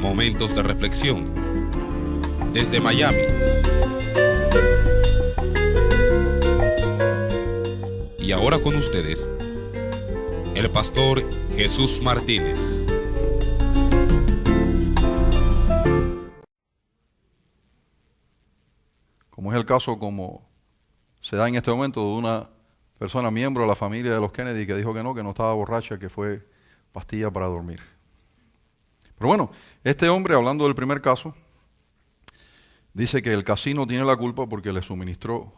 Momentos de reflexión desde Miami. Y ahora con ustedes, el pastor Jesús Martínez. Como es el caso, como se da en este momento, de una persona miembro de la familia de los Kennedy que dijo que no estaba borracha, que fue pastilla para dormir. Pero bueno, este hombre, hablando del primer caso, dice que el casino tiene la culpa porque le suministró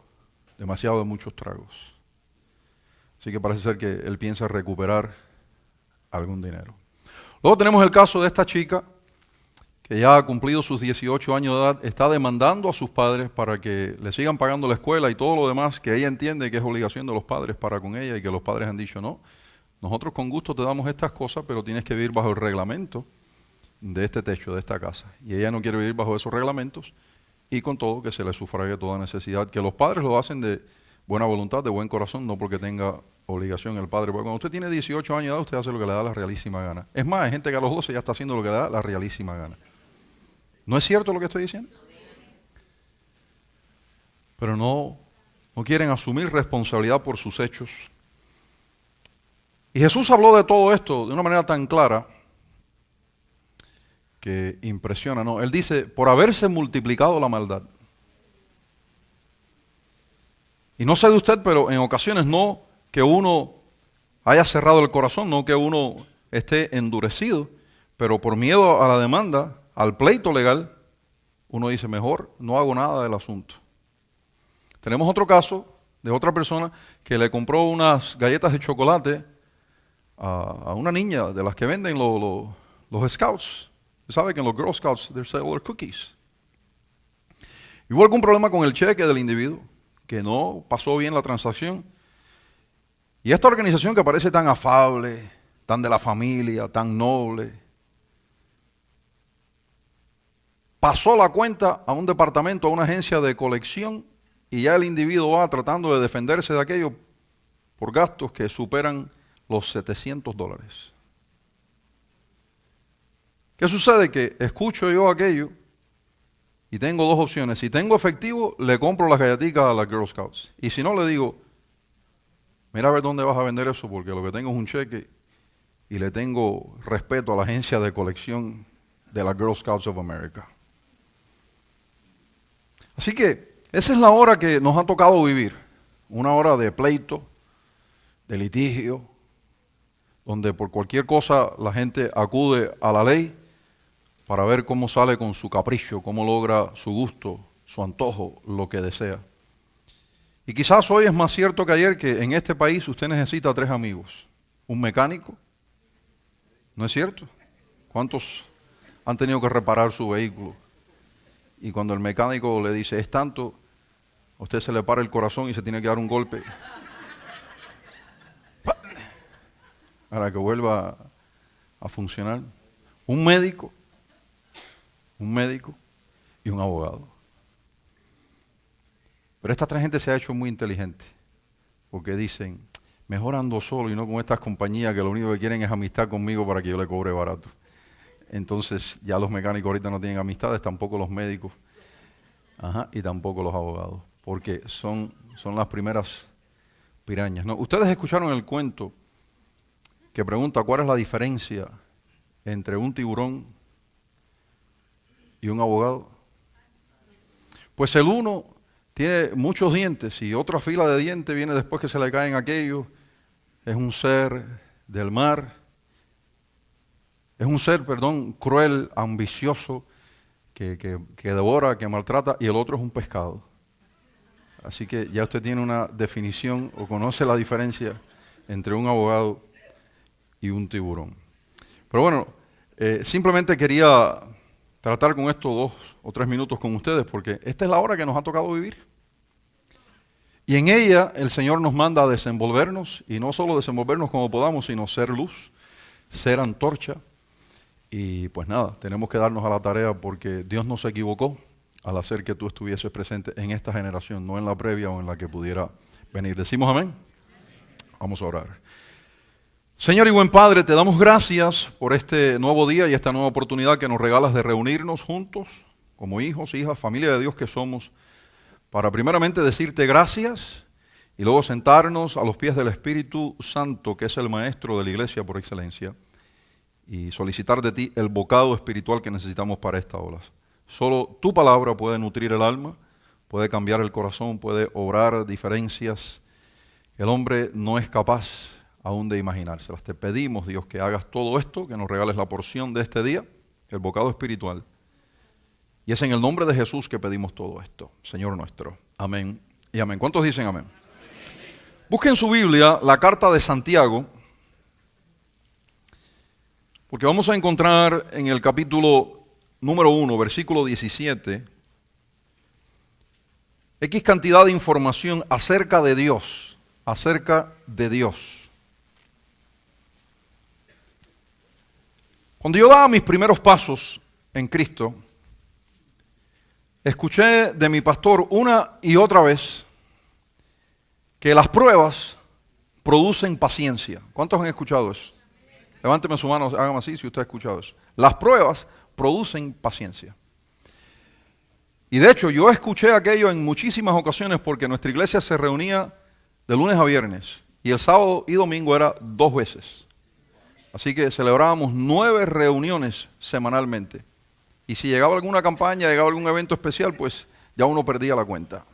demasiado de muchos tragos. Así que parece ser que él piensa recuperar algún dinero. Luego tenemos el caso de esta chica que ya ha cumplido sus 18 años de edad, está demandando a sus padres para que le sigan pagando la escuela y todo lo demás que ella entiende que es obligación de los padres para con ella, y que los padres han dicho: no, nosotros con gusto te damos estas cosas, pero tienes que vivir bajo el reglamento de este techo, de esta casa. Y ella no quiere vivir bajo esos reglamentos, y con todo que se le sufrague toda necesidad, que los padres lo hacen de buena voluntad, de buen corazón, no porque tenga obligación el padre. Porque cuando usted tiene 18 años de edad, usted hace lo que le da la realísima gana. Es más, hay gente que a los 12 ya está haciendo lo que le da la realísima gana. ¿No es cierto lo que estoy diciendo? Pero no quieren asumir responsabilidad por sus hechos. Y Jesús habló de todo esto de una manera tan clara que impresiona, ¿no? Él dice: por haberse multiplicado la maldad. Y no sé de usted, pero en ocasiones no que uno haya cerrado el corazón, no que uno esté endurecido, pero por miedo a la demanda, al pleito legal, uno dice: mejor no hago nada del asunto. Tenemos otro caso de otra persona que le compró unas galletas de chocolate a una niña de las que venden los Scouts. ¿Sabe que en los Girl Scouts they sell their cookies? Y hubo algún problema con el cheque del individuo, que no pasó bien la transacción. Y esta organización, que parece tan afable, tan de la familia, tan noble, pasó la cuenta a un departamento, a una agencia de colección, y ya el individuo va tratando de defenderse de aquello por gastos que superan los $700. ¿Qué sucede? Que escucho yo aquello y tengo dos opciones. Si tengo efectivo, le compro las galletitas a las Girl Scouts. Y si no, le digo: mira a ver dónde vas a vender eso, porque lo que tengo es un cheque y le tengo respeto a la agencia de colección de las Girl Scouts of America. Así que esa es la hora que nos ha tocado vivir, una hora de pleito, de litigio, donde por cualquier cosa la gente acude a la ley para ver cómo sale con su capricho, cómo logra su gusto, su antojo, lo que desea. Y quizás hoy es más cierto que ayer que en este país usted necesita 3 amigos. Un mecánico, ¿no es cierto? ¿Cuántos han tenido que reparar su vehículo? Y cuando el mecánico le dice: es tanto, a usted se le para el corazón y se tiene que dar un golpe para que vuelva a funcionar. Un médico y un abogado. Pero esta 3 gente se ha hecho muy inteligente, porque dicen: mejor ando solo y no con estas compañías que lo único que quieren es amistad conmigo para que yo le cobre barato. Entonces ya los mecánicos ahorita no tienen amistades, tampoco los médicos, y tampoco los abogados, porque son las primeras pirañas, ¿no? Ustedes escucharon el cuento que pregunta: ¿cuál es la diferencia entre un tiburón y un abogado? Pues el uno tiene muchos dientes y otra fila de dientes viene después que se le caen aquellos. Es un ser del mar. Es un ser, cruel, ambicioso, que devora, que maltrata, y el otro es un pescado. Así que ya usted tiene una definición o conoce la diferencia entre un abogado y un tiburón. Pero bueno, simplemente quería tratar con esto 2 o 3 minutos con ustedes, porque esta es la hora que nos ha tocado vivir. Y en ella el Señor nos manda a desenvolvernos, y no solo desenvolvernos como podamos, sino ser luz, ser antorcha. Y pues nada, tenemos que darnos a la tarea, porque Dios no se equivocó al hacer que tú estuvieses presente en esta generación, no en la previa o en la que pudiera venir. ¿Decimos amén? Vamos a orar. Señor y buen Padre, te damos gracias por este nuevo día y esta nueva oportunidad que nos regalas de reunirnos juntos como hijos, hijas, familia de Dios que somos, para primeramente decirte gracias y luego sentarnos a los pies del Espíritu Santo, que es el Maestro de la Iglesia por excelencia, y solicitar de ti el bocado espiritual que necesitamos para esta hora. Solo tu palabra puede nutrir el alma, puede cambiar el corazón, puede obrar diferencias. El hombre no es capaz aún de imaginárselas. Te pedimos, Dios, que hagas todo esto, que nos regales la porción de este día, el bocado espiritual. Y es en el nombre de Jesús que pedimos todo esto, Señor nuestro. Amén y amén. ¿Cuántos dicen amén? Busquen en su Biblia la carta de Santiago, porque vamos a encontrar en el capítulo número 1, versículo 17, X cantidad de información acerca de Dios, acerca de Dios. Cuando yo daba mis primeros pasos en Cristo, escuché de mi pastor una y otra vez que las pruebas producen paciencia. ¿Cuántos han escuchado eso? Levánteme su mano, hágame así si usted ha escuchado eso. Las pruebas producen paciencia. Y de hecho yo escuché aquello en muchísimas ocasiones porque nuestra iglesia se reunía de lunes a viernes y el sábado y domingo era 2 veces. Así que celebrábamos 9 reuniones semanalmente. Y si llegaba alguna campaña, llegaba algún evento especial, pues ya uno perdía la cuenta.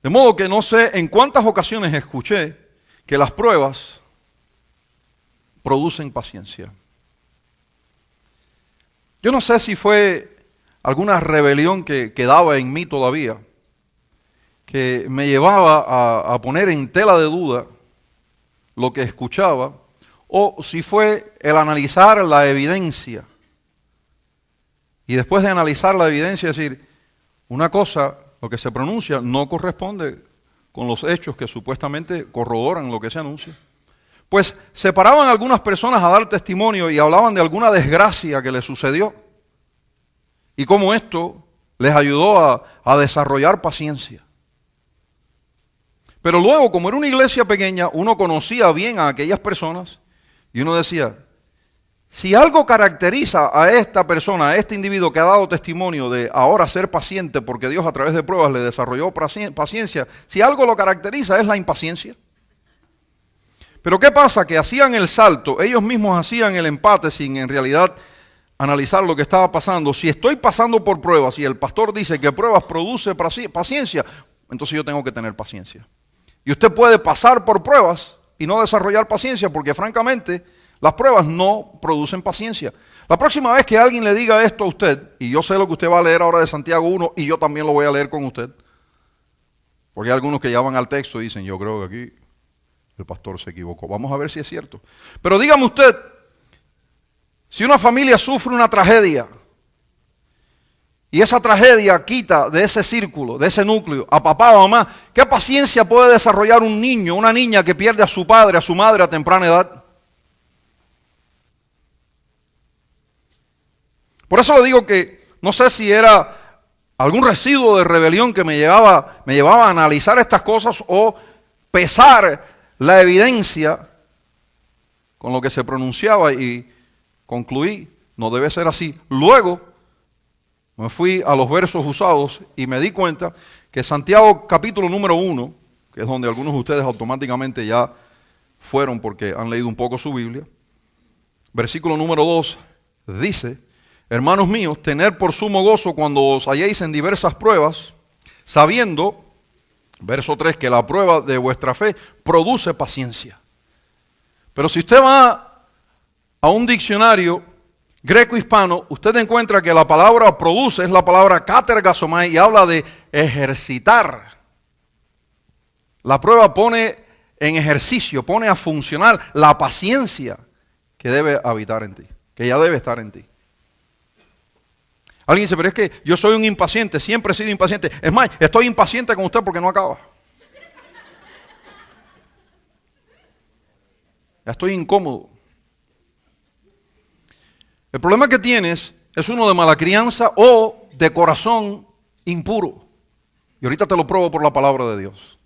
De modo que no sé en cuántas ocasiones escuché que las pruebas producen paciencia. Yo no sé si fue alguna rebelión que quedaba en mí todavía, que me llevaba a poner en tela de duda lo que escuchaba, o si fue el analizar la evidencia. Y después de analizar la evidencia, decir, una cosa, lo que se pronuncia, no corresponde con los hechos que supuestamente corroboran lo que se anuncia. Pues se paraban algunas personas a dar testimonio y hablaban de alguna desgracia que les sucedió. Y cómo esto les ayudó a desarrollar paciencia. Pero luego, como era una iglesia pequeña, uno conocía bien a aquellas personas y uno decía, si algo caracteriza a esta persona, a este individuo que ha dado testimonio de ahora ser paciente porque Dios a través de pruebas le desarrolló paciencia, si algo lo caracteriza es la impaciencia. Pero ¿qué pasa? Que hacían el salto, ellos mismos hacían el empate sin en realidad analizar lo que estaba pasando. Si estoy pasando por pruebas y el pastor dice que pruebas produce paciencia, entonces yo tengo que tener paciencia. Y usted puede pasar por pruebas y no desarrollar paciencia porque francamente las pruebas no producen paciencia. La próxima vez que alguien le diga esto a usted, y yo sé lo que usted va a leer ahora de Santiago 1 y yo también lo voy a leer con usted, porque hay algunos que ya van al texto y dicen, yo creo que aquí el pastor se equivocó. Vamos a ver si es cierto. Pero dígame usted, si una familia sufre una tragedia y esa tragedia quita de ese círculo, de ese núcleo, a papá o mamá, ¿qué paciencia puede desarrollar un niño, una niña que pierde a su padre, a su madre a temprana edad? Por eso le digo que no sé si era algún residuo de rebelión que me llevaba a analizar estas cosas o pesar la evidencia con lo que se pronunciaba y concluí, no debe ser así. Luego me fui a los versos usados y me di cuenta que Santiago capítulo número 1, que es donde algunos de ustedes automáticamente ya fueron porque han leído un poco su Biblia, versículo número 2 dice, hermanos míos, tened por sumo gozo cuando os halléis en diversas pruebas, sabiendo, verso 3, que la prueba de vuestra fe produce paciencia. Pero si usted va a un diccionario greco-hispano, usted encuentra que la palabra produce es la palabra katergasomai y habla de ejercitar. La prueba pone en ejercicio, pone a funcionar la paciencia que debe habitar en ti, que ya debe estar en ti. Alguien dice, pero es que yo soy un impaciente, siempre he sido impaciente. Es más, estoy impaciente con usted porque no acaba. Ya estoy incómodo. El problema que tienes es uno de mala crianza o de corazón impuro. Y ahorita te lo pruebo por la palabra de Dios.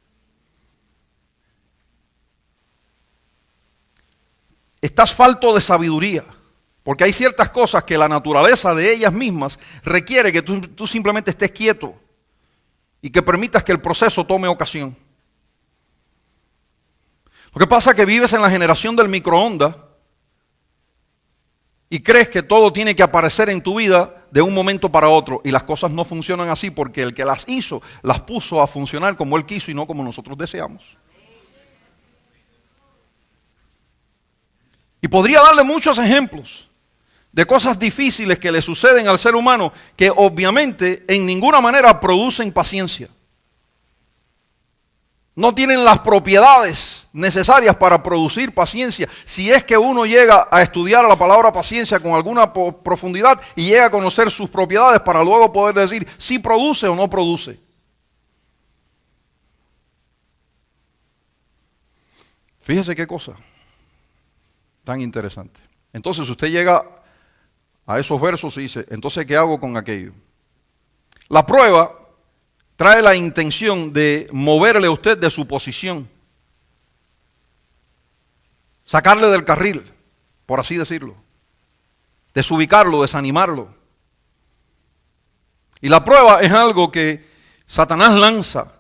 estás falto de sabiduría. Porque hay ciertas cosas que la naturaleza de ellas mismas requiere que tú simplemente estés quieto y que permitas que el proceso tome ocasión. Lo que pasa es que vives en la generación del microondas y crees que todo tiene que aparecer en tu vida de un momento para otro. Y las cosas no funcionan así porque el que las hizo, las puso a funcionar como Él quiso y no como nosotros deseamos. Y podría darle muchos ejemplos de cosas difíciles que le suceden al ser humano que obviamente en ninguna manera producen paciencia. No tienen las propiedades necesarias para producir paciencia. Si es que uno llega a estudiar la palabra paciencia con alguna profundidad y llega a conocer sus propiedades para luego poder decir si produce o no produce. Fíjese qué cosa tan interesante. Entonces usted llega a esos versos y dice, entonces ¿qué hago con aquello? La prueba trae la intención de moverle a usted de su posición, sacarle del carril, por así decirlo, desubicarlo, desanimarlo. Y la prueba es algo que Satanás lanza.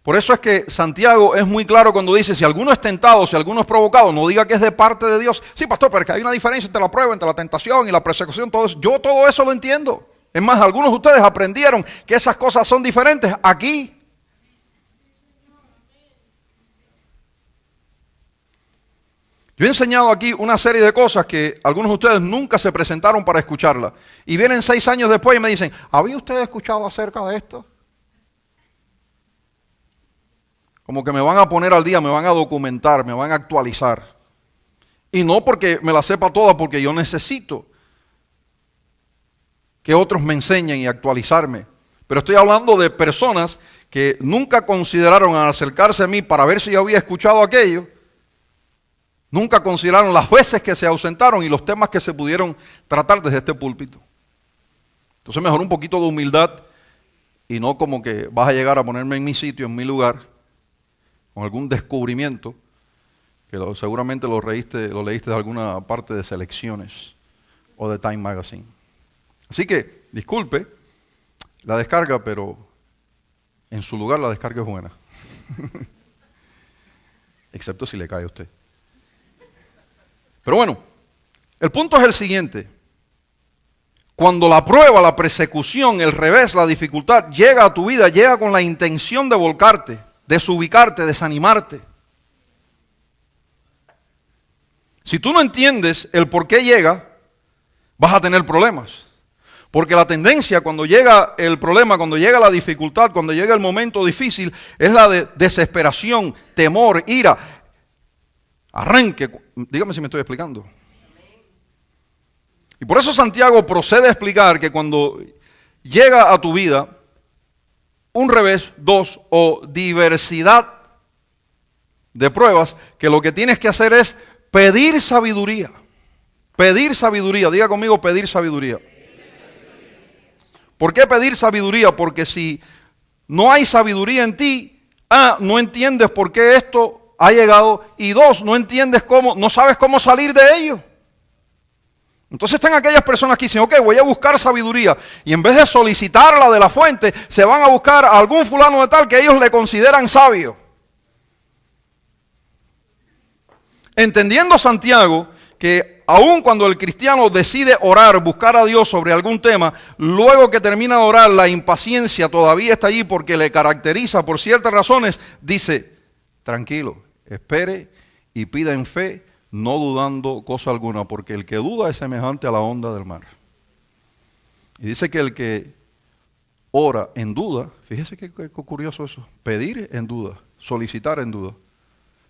Por eso es que Santiago es muy claro cuando dice, si alguno es tentado, si alguno es provocado, no diga que es de parte de Dios. Sí, pastor, pero es que hay una diferencia entre la prueba, entre la tentación y la persecución, todo eso. Yo todo eso lo entiendo. Es más, algunos de ustedes aprendieron que esas cosas son diferentes aquí. Yo he enseñado aquí una serie de cosas que algunos de ustedes nunca se presentaron para escucharlas. Y vienen 6 años después y me dicen, ¿había usted escuchado acerca de esto? Como que me van a poner al día, me van a documentar, me van a actualizar. Y no porque me la sepa toda, porque yo necesito que otros me enseñen y actualizarme. Pero estoy hablando de personas que nunca consideraron acercarse a mí para ver si yo había escuchado aquello. Nunca consideraron las veces que se ausentaron y los temas que se pudieron tratar desde este púlpito. Entonces mejor un poquito de humildad y no como que vas a llegar a ponerme en mi sitio, en mi lugar, con algún descubrimiento, que seguramente lo leíste de alguna parte de Selecciones o de Time Magazine. Así que, disculpe la descarga, pero en su lugar la descarga es buena. Excepto si le cae a usted. Pero bueno, el punto es el siguiente. Cuando la prueba, la persecución, el revés, la dificultad llega a tu vida, llega con la intención de volcarte, desubicarte, desanimarte. Si tú no entiendes el por qué llega, vas a tener problemas. Porque la tendencia cuando llega el problema, cuando llega la dificultad, cuando llega el momento difícil, es la de desesperación, temor, ira, arranque. Dígame si me estoy explicando. Y por eso Santiago procede a explicar que cuando llega a tu vida un revés, 2 o diversidad de pruebas, que lo que tienes que hacer es pedir sabiduría. Pedir sabiduría, diga conmigo pedir sabiduría. ¿Por qué pedir sabiduría? Porque si no hay sabiduría en ti, no entiendes por qué esto ha llegado, y 2, no entiendes cómo, no sabes cómo salir de ello. Entonces están aquellas personas que dicen, ok, voy a buscar sabiduría, y en vez de solicitarla de la fuente, se van a buscar a algún fulano de tal que ellos le consideran sabio. Entendiendo Santiago que aun cuando el cristiano decide orar, buscar a Dios sobre algún tema, luego que termina de orar, la impaciencia todavía está allí porque le caracteriza por ciertas razones, dice, tranquilo, espere y pida en fe, no dudando cosa alguna, porque el que duda es semejante a la onda del mar. Y dice que el que ora en duda, fíjese qué curioso eso, pedir en duda, solicitar en duda,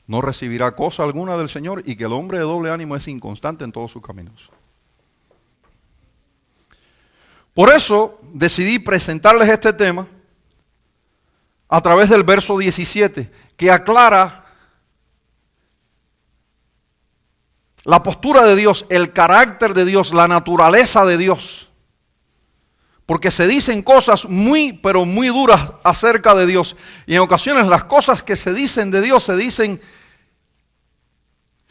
no recibirá cosa alguna del Señor, y que el hombre de doble ánimo es inconstante en todos sus caminos. Por eso decidí presentarles este tema a través del verso 17, que aclara la postura de Dios, el carácter de Dios, la naturaleza de Dios. Porque se dicen cosas muy, pero muy duras acerca de Dios. Y en ocasiones las cosas que se dicen de Dios se dicen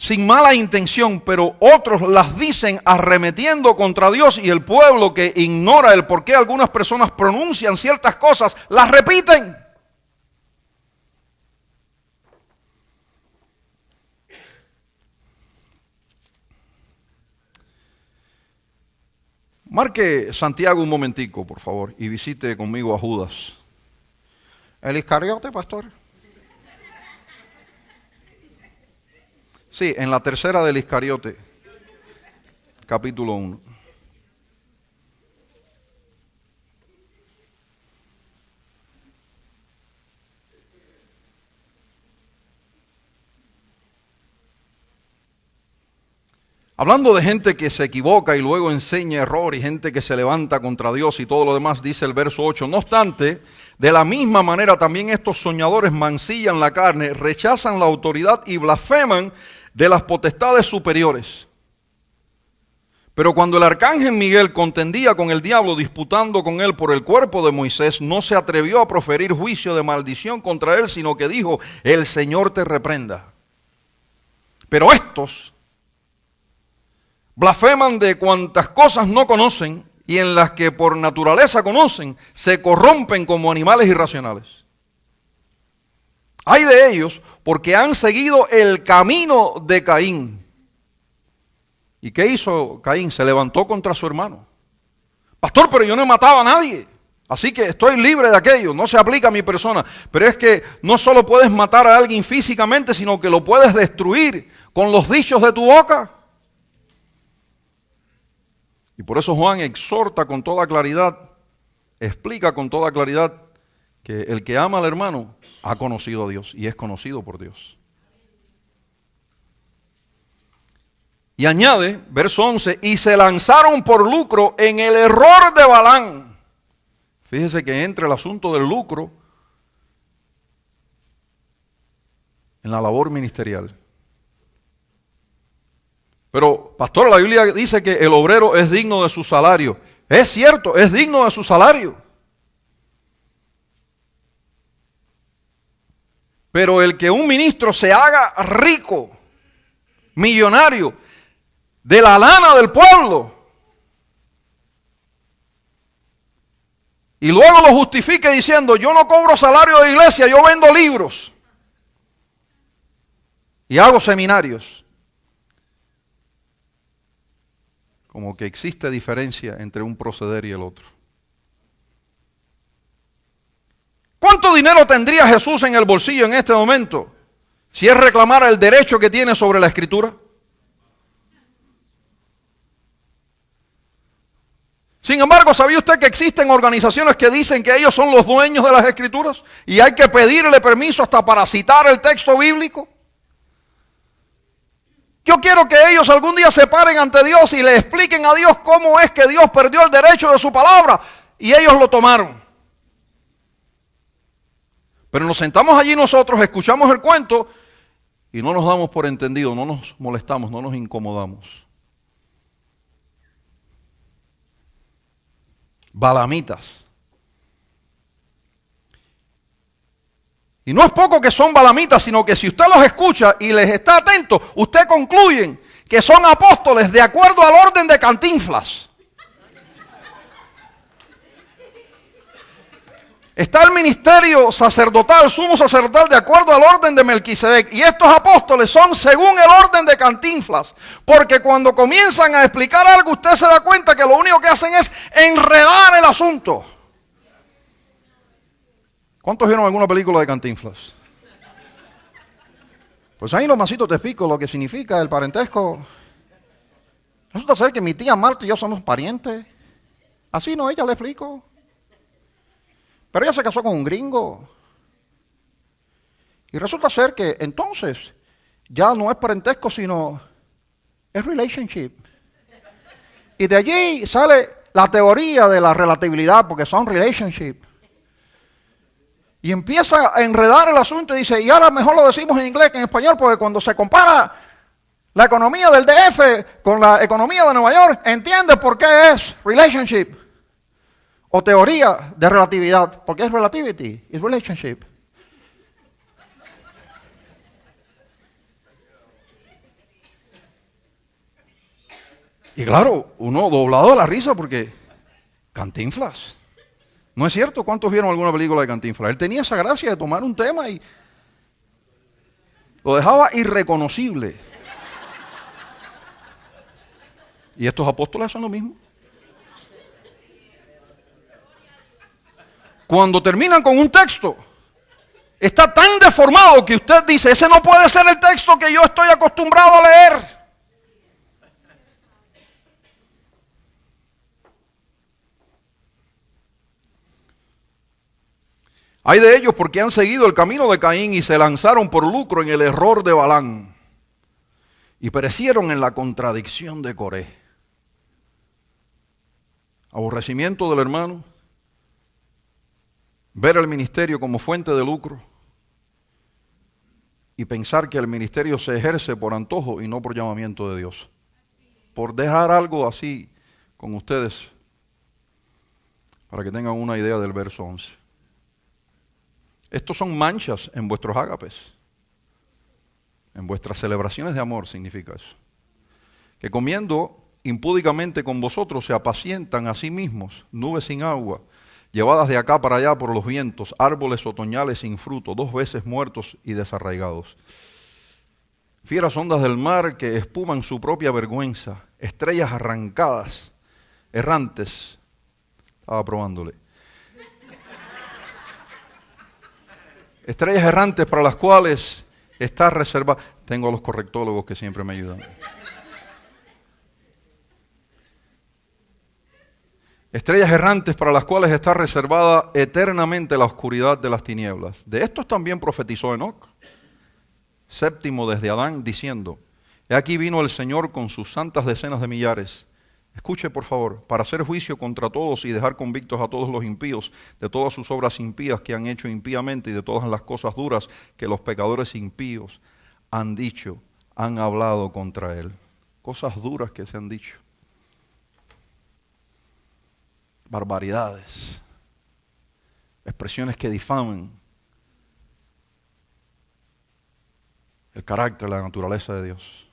sin mala intención, pero otros las dicen arremetiendo contra Dios, y el pueblo, que ignora el por qué algunas personas pronuncian ciertas cosas, las repiten. Marque Santiago un momentico, por favor, y visite conmigo a Judas. El Iscariote, pastor. Sí, en la tercera del Iscariote, capítulo 1. Hablando de gente que se equivoca y luego enseña error, y gente que se levanta contra Dios y todo lo demás, dice el verso 8, no obstante, de la misma manera también estos soñadores mancillan la carne, rechazan la autoridad y blasfeman de las potestades superiores. Pero cuando el arcángel Miguel contendía con el diablo, disputando con él por el cuerpo de Moisés, no se atrevió a proferir juicio de maldición contra él, sino que dijo, el Señor te reprenda. Pero estos blasfeman de cuantas cosas no conocen, y en las que por naturaleza conocen, se corrompen como animales irracionales. Ay de ellos, porque han seguido el camino de Caín. ¿Y qué hizo Caín? Se levantó contra su hermano. Pastor, pero yo no mataba a nadie, así que estoy libre de aquello, no se aplica a mi persona. Pero es que no solo puedes matar a alguien físicamente, sino que lo puedes destruir con los dichos de tu boca. Y por eso Juan exhorta con toda claridad, explica con toda claridad, que el que ama al hermano ha conocido a Dios y es conocido por Dios. Y añade, verso 11, y se lanzaron por lucro en el error de Balaam. Fíjese que entra el asunto del lucro en la labor ministerial. Pero, pastor, la Biblia dice que el obrero es digno de su salario. Es cierto, es digno de su salario. Pero el que un ministro se haga rico, millonario, de la lana del pueblo, y luego lo justifique diciendo, yo no cobro salario de iglesia, yo vendo libros y hago seminarios. Como que existe diferencia entre un proceder y el otro. ¿Cuánto dinero tendría Jesús en el bolsillo en este momento si él reclamara el derecho que tiene sobre la Escritura? Sin embargo, ¿sabía usted que existen organizaciones que dicen que ellos son los dueños de las Escrituras? Y hay que pedirle permiso hasta para citar el texto bíblico. Yo quiero que ellos algún día se paren ante Dios y le expliquen a Dios cómo es que Dios perdió el derecho de su palabra y ellos lo tomaron. Pero nos sentamos allí nosotros, escuchamos el cuento y no nos damos por entendido, no nos molestamos, no nos incomodamos. Balamitas. Y no es poco que son balamitas, sino que si usted los escucha y les está atento, usted concluyen que son apóstoles de acuerdo al orden de Cantinflas. Está el ministerio sacerdotal, sumo sacerdotal, de acuerdo al orden de Melquisedec. Y estos apóstoles son según el orden de Cantinflas. Porque cuando comienzan a explicar algo, usted se da cuenta que lo único que hacen es enredar el asunto. ¿Cuántos vieron alguna película de Cantinflas? Pues ahí nomásito te explico lo que significa el parentesco. Resulta ser que mi tía Marta y yo somos parientes. Así no, ella le explico. Pero ella se casó con un gringo. Y resulta ser que entonces ya no es parentesco, sino es relationship. Y de allí sale la teoría de la relatividad, porque son relationship. Y empieza a enredar el asunto y dice, y ahora mejor lo decimos en inglés que en español, porque cuando se compara la economía del DF con la economía de Nueva York, entiende por qué es relationship o teoría de relatividad, porque es relativity, es relationship. Y claro, uno doblado de la risa porque Cantinflas. ¿No es cierto? ¿Cuántos vieron alguna película de Cantinflas? Él tenía esa gracia de tomar un tema y lo dejaba irreconocible. Y estos apóstoles son lo mismo. Cuando terminan con un texto, está tan deformado que usted dice, ese no puede ser el texto que yo estoy acostumbrado a leer. Hay de ellos porque han seguido el camino de Caín y se lanzaron por lucro en el error de Balaam y perecieron en la contradicción de Coré. Aborrecimiento del hermano, ver el ministerio como fuente de lucro y pensar que el ministerio se ejerce por antojo y no por llamamiento de Dios. Por dejar algo así con ustedes para que tengan una idea del verso 11. Estos son manchas en vuestros ágapes, en vuestras celebraciones de amor, significa eso. Que comiendo impúdicamente con vosotros se apacientan a sí mismos, nubes sin agua, llevadas de acá para allá por los vientos, árboles otoñales sin fruto, 2 veces muertos y desarraigados. Fieras ondas del mar que espuman su propia vergüenza, estrellas arrancadas, errantes. Estaba probándole. Estrellas errantes para las cuales está reservada. Tengo a los correctólogos que siempre me ayudan. Estrellas errantes para las cuales está reservada eternamente la oscuridad de las tinieblas. De estos también profetizó Enoc, séptimo desde Adán, diciendo: He aquí vino el Señor con sus santas decenas de millares. Escuche, por favor, para hacer juicio contra todos y dejar convictos a todos los impíos de todas sus obras impías que han hecho impíamente y de todas las cosas duras que los pecadores impíos han dicho, han hablado contra él. Cosas duras que se han dicho. Barbaridades. Expresiones que difaman el carácter, la naturaleza de Dios.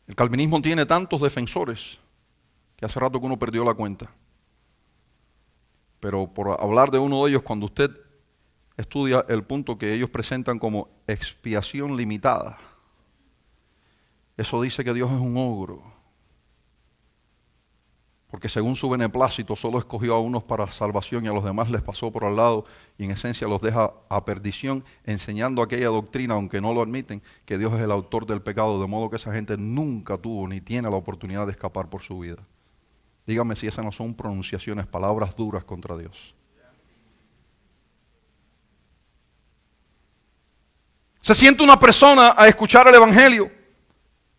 El calvinismo tiene tantos defensores que hace rato que uno perdió la cuenta. Pero por hablar de uno de ellos, cuando usted estudia el punto que ellos presentan como expiación limitada, eso dice que Dios es un ogro. Porque según su beneplácito solo escogió a unos para salvación y a los demás les pasó por al lado y en esencia los deja a perdición, enseñando aquella doctrina, aunque no lo admiten, que Dios es el autor del pecado, de modo que esa gente nunca tuvo ni tiene la oportunidad de escapar por su vida. Dígame si esas no son pronunciaciones, palabras duras contra Dios. Se siente una persona a escuchar el Evangelio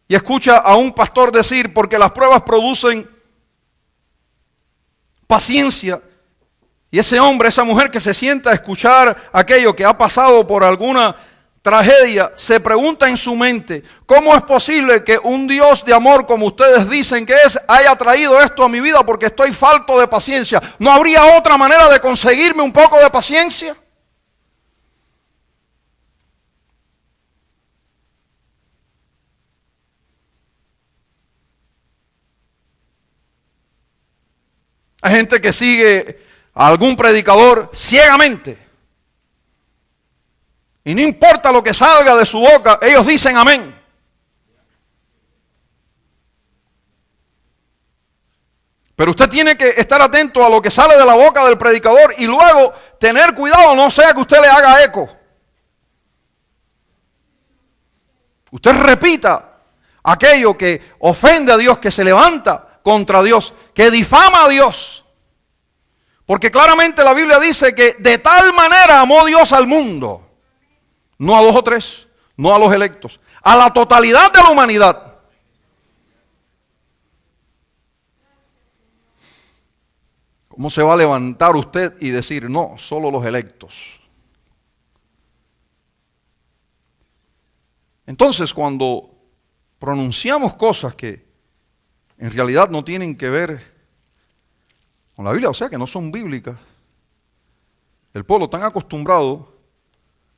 y escucha a un pastor decir, porque las pruebas producen paciencia, y ese hombre, esa mujer que se sienta a escuchar aquello que ha pasado por alguna tragedia, se pregunta en su mente, ¿cómo es posible que un Dios de amor como ustedes dicen que es, haya traído esto a mi vida porque estoy falto de paciencia? ¿No habría otra manera de conseguirme un poco de paciencia? Hay gente que sigue a algún predicador ciegamente. Y no importa lo que salga de su boca, ellos dicen amén. Pero usted tiene que estar atento a lo que sale de la boca del predicador y luego tener cuidado, no sea que usted le haga eco. Usted repita aquello que ofende a Dios, que se levanta contra Dios, que difama a Dios. Porque claramente la Biblia dice que de tal manera amó Dios al mundo, no a 2 o 3, no a los electos, a la totalidad de la humanidad. ¿Cómo se va a levantar usted y decir, no, solo los electos? Entonces, cuando pronunciamos cosas que en realidad no tienen que ver con la Biblia, o sea que no son bíblicas, el pueblo tan acostumbrado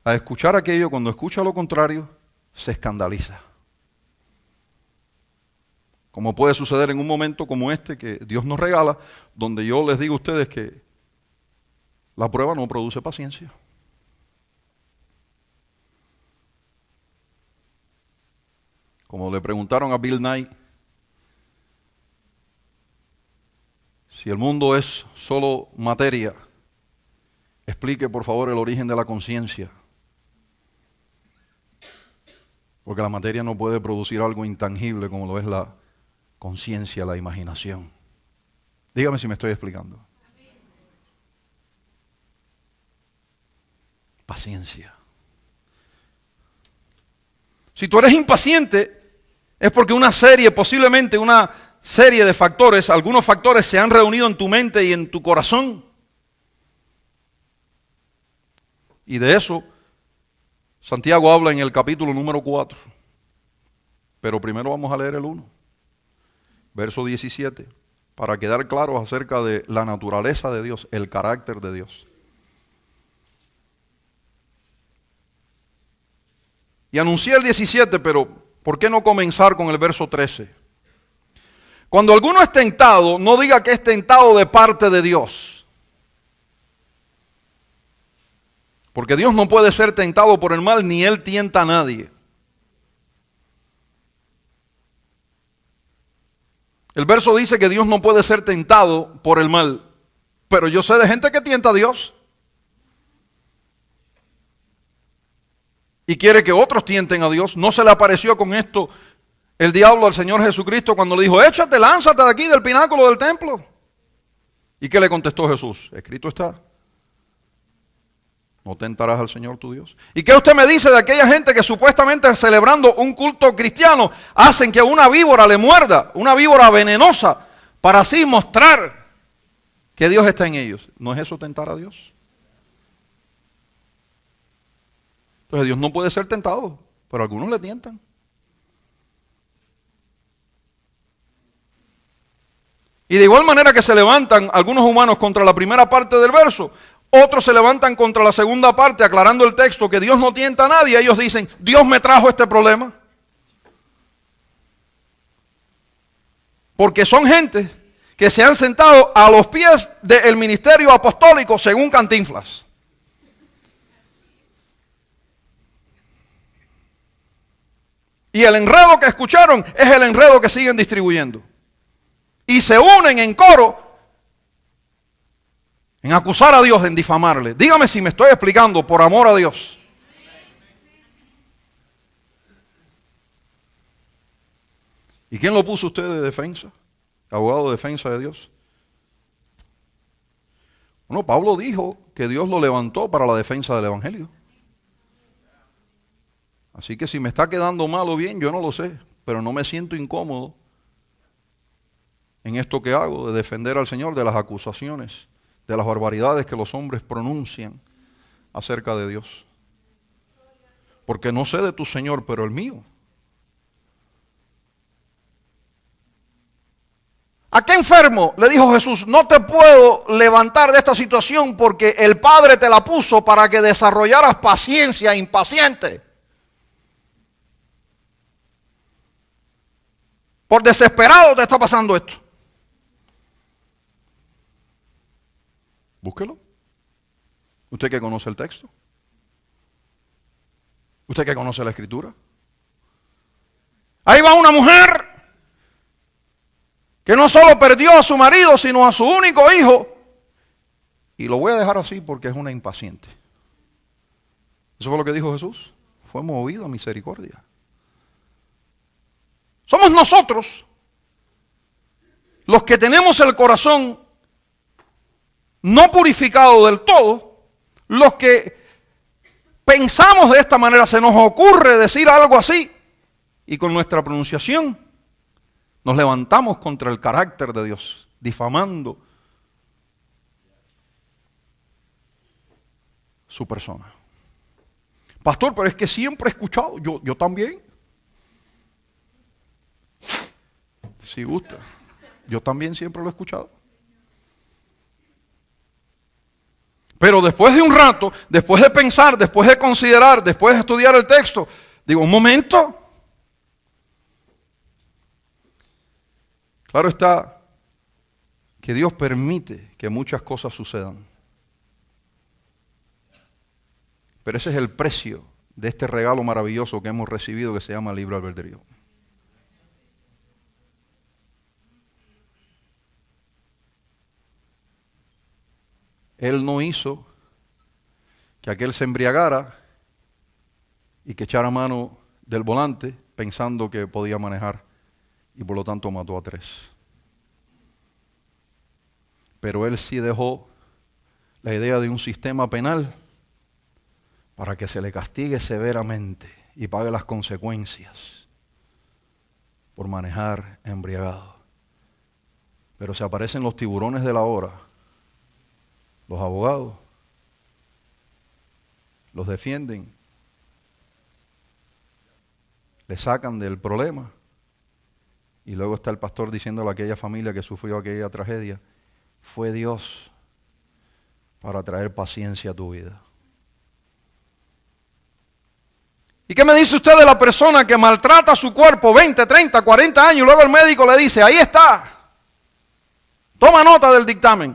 a escuchar aquello, cuando escucha lo contrario, se escandaliza. Como puede suceder en un momento como este que Dios nos regala, donde yo les digo a ustedes que la prueba no produce paciencia. Como le preguntaron a Bill Nye, si el mundo es solo materia, explique por favor el origen de la conciencia. Porque la materia no puede producir algo intangible como lo es la conciencia, la imaginación. Dígame si me estoy explicando. Paciencia. Si tú eres impaciente, es porque posiblemente una serie de factores, algunos factores se han reunido en tu mente y en tu corazón. Y de eso Santiago habla en el capítulo número 4. Pero primero vamos a leer el 1, verso 17, para quedar claros acerca de la naturaleza de Dios, el carácter de Dios. Y anuncié el 17, pero ¿por qué no comenzar con el verso 13? Cuando alguno es tentado, no diga que es tentado de parte de Dios. Porque Dios no puede ser tentado por el mal, ni Él tienta a nadie. El verso dice que Dios no puede ser tentado por el mal, pero yo sé de gente que tienta a Dios y quiere que otros tienten a Dios. ¿No se le apareció con esto el diablo al Señor Jesucristo cuando le dijo, échate, lánzate de aquí del pináculo del templo? ¿Y qué le contestó Jesús? Escrito está, no tentarás al Señor tu Dios. ¿Y qué usted me dice de aquella gente que supuestamente celebrando un culto cristiano hacen que una víbora le muerda, una víbora venenosa, para así mostrar que Dios está en ellos? ¿No es eso tentar a Dios? Entonces Dios no puede ser tentado, pero algunos le tientan. Y de igual manera que se levantan algunos humanos contra la primera parte del verso, otros se levantan contra la segunda parte, aclarando el texto que Dios no tienta a nadie. Ellos dicen, Dios me trajo este problema. Porque son gente que se han sentado a los pies del ministerio apostólico según Cantinflas. Y el enredo que escucharon es el enredo que siguen distribuyendo. Y se unen en coro en acusar a Dios, en difamarle. Dígame si me estoy explicando, por amor a Dios. ¿Y quién lo puso usted de defensa? Abogado de defensa de Dios. Bueno, Pablo dijo que Dios lo levantó para la defensa del Evangelio. Así que si me está quedando mal o bien, yo no lo sé, pero no me siento incómodo en esto que hago, de defender al Señor de las acusaciones, de las barbaridades que los hombres pronuncian acerca de Dios. Porque no sé de tu Señor, pero el mío. ¿A qué enfermo? Le dijo Jesús, no te puedo levantar de esta situación porque el Padre te la puso para que desarrollaras paciencia impaciente. Por desesperado te está pasando esto. Búsquelo. Usted que conoce el texto. Usted que conoce la Escritura. Ahí va una mujer que no solo perdió a su marido, sino a su único hijo. Y lo voy a dejar así porque es una impaciente. Eso fue lo que dijo Jesús. Fue movido a misericordia. Somos nosotros los que tenemos el corazón no purificado del todo, los que pensamos de esta manera, se nos ocurre decir algo así, y con nuestra pronunciación nos levantamos contra el carácter de Dios, difamando su persona. Pastor, pero es que siempre he escuchado, yo también. Si gusta, yo también siempre lo he escuchado. Pero después de un rato, después de pensar, después de considerar, después de estudiar el texto, digo, un momento. Claro está que Dios permite que muchas cosas sucedan. Pero ese es el precio de este regalo maravilloso que hemos recibido que se llama libre albedrío. Él no hizo que aquel se embriagara y que echara mano del volante pensando que podía manejar y por lo tanto mató a 3. Pero él sí dejó la idea de un sistema penal para que se le castigue severamente y pague las consecuencias por manejar embriagado. Pero se aparecen los tiburones de la hora, los abogados, los defienden, le sacan del problema y luego está el pastor diciéndole a aquella familia que sufrió aquella tragedia, fue Dios para traer paciencia a tu vida. ¿Y qué me dice usted de la persona que maltrata su cuerpo 20, 30, 40 años y luego el médico le dice, ahí está, toma nota del dictamen?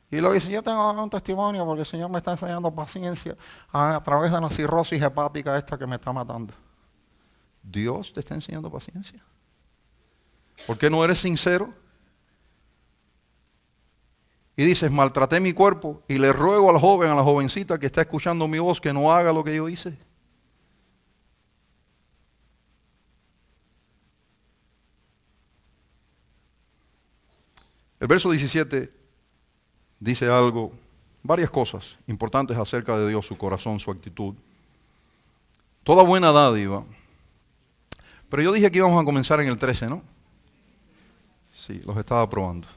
Y luego dice, yo tengo un testimonio porque el Señor me está enseñando paciencia a través de la cirrosis hepática esta que me está matando. Dios te está enseñando paciencia. ¿Por qué no eres sincero? Y dices, maltraté mi cuerpo y le ruego al joven, a la jovencita que está escuchando mi voz que no haga lo que yo hice. El verso 17 dice algo, varias cosas importantes acerca de Dios, su corazón, su actitud. Toda buena dádiva. Pero yo dije que íbamos a comenzar en el 13, ¿no? Sí, los estaba probando.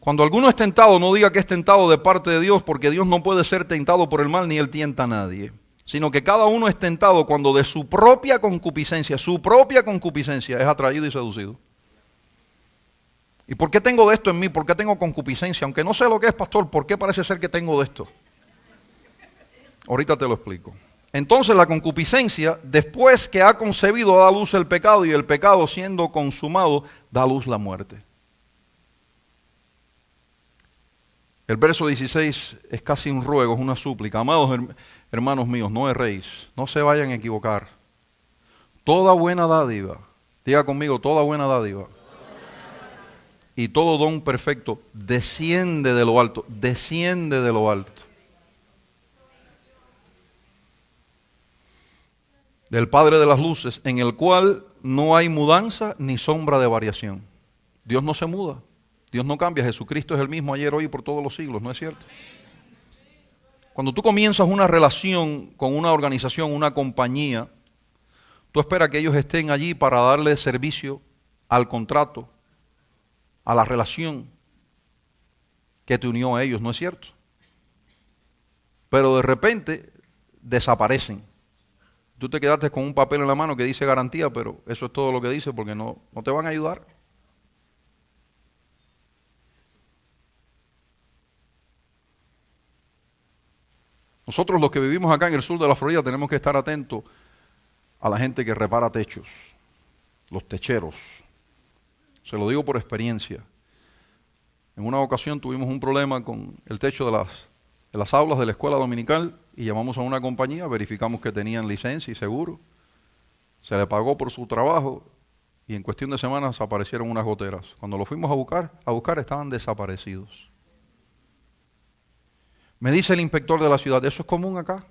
Cuando alguno es tentado, no diga que es tentado de parte de Dios, porque Dios no puede ser tentado por el mal, ni Él tienta a nadie. Sino que cada uno es tentado cuando de su propia concupiscencia es atraído y seducido. ¿Y por qué tengo de esto en mí? ¿Por qué tengo concupiscencia? Aunque no sé lo que es, pastor, ¿por qué parece ser que tengo de esto? Ahorita te lo explico. Entonces la concupiscencia, después que ha concebido, da a luz el pecado, y el pecado siendo consumado, da a luz la muerte. El verso 16 es casi un ruego, es una súplica. Amados hermanos míos, no erréis, no se vayan a equivocar. Toda buena dádiva, diga conmigo, toda buena dádiva. Y todo don perfecto desciende de lo alto, desciende de lo alto. Del Padre de las luces, en el cual no hay mudanza ni sombra de variación. Dios no se muda, Dios no cambia, Jesucristo es el mismo ayer, hoy y por todos los siglos, ¿no es cierto? Cuando tú comienzas una relación con una organización, una compañía, tú esperas que ellos estén allí para darle servicio al contrato, a la relación que te unió a ellos, ¿no es cierto? Pero de repente desaparecen. Tú te quedaste con un papel en la mano que dice garantía, pero eso es todo lo que dice porque no te van a ayudar. Nosotros los que vivimos acá en el sur de la Florida tenemos que estar atentos a la gente que repara techos, los techeros. Se lo digo por experiencia. En una ocasión tuvimos un problema con el techo de las aulas de la escuela dominical y llamamos a una compañía, verificamos que tenían licencia y seguro. Se le pagó por su trabajo y en cuestión de semanas aparecieron unas goteras. Cuando lo fuimos a buscar estaban desaparecidos. Me dice el inspector de la ciudad, ¿eso es común acá?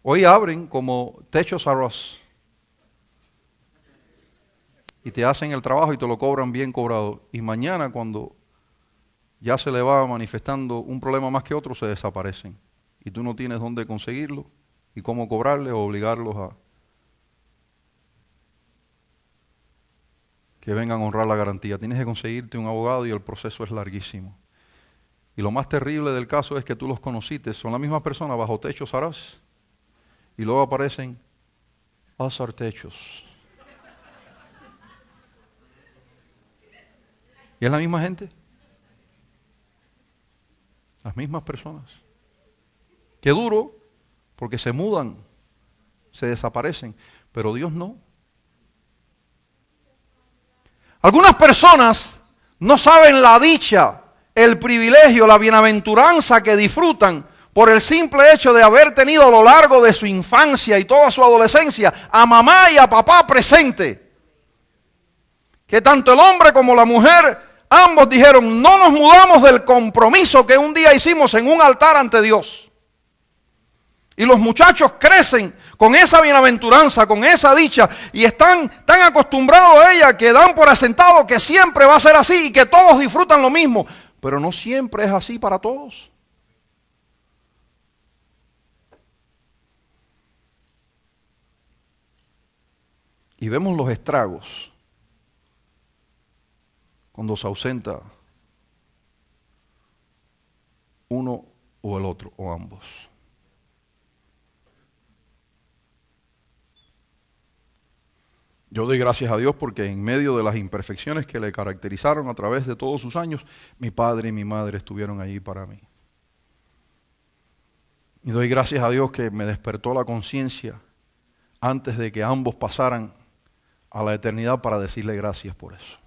Hoy abren como techos arroz y te hacen el trabajo y te lo cobran bien cobrado. Y mañana cuando ya se le va manifestando un problema más que otro, se desaparecen. Y tú no tienes dónde conseguirlo y cómo cobrarles o obligarlos a que vengan a honrar la garantía. Tienes que conseguirte un abogado y el proceso es larguísimo. Y lo más terrible del caso es que tú los conociste, son las mismas personas bajo techos harás y luego aparecen Azar Techos. ¿Y es la misma gente? Las mismas personas. Qué duro, porque se mudan, se desaparecen, pero Dios no. Algunas personas no saben la dicha, el privilegio, la bienaventuranza que disfrutan por el simple hecho de haber tenido a lo largo de su infancia y toda su adolescencia a mamá y a papá presente. Que tanto el hombre como la mujer, ambos dijeron, no nos mudamos del compromiso que un día hicimos en un altar ante Dios. Y los muchachos crecen con esa bienaventuranza, con esa dicha, y están tan acostumbrados a ella que dan por asentado que siempre va a ser así y que todos disfrutan lo mismo. Pero no siempre es así para todos. Y vemos los estragos cuando se ausenta uno o el otro, o ambos. Yo doy gracias a Dios porque en medio de las imperfecciones que le caracterizaron a través de todos sus años, mi padre y mi madre estuvieron allí para mí. Y doy gracias a Dios que me despertó la conciencia antes de que ambos pasaran a la eternidad para decirle gracias por eso.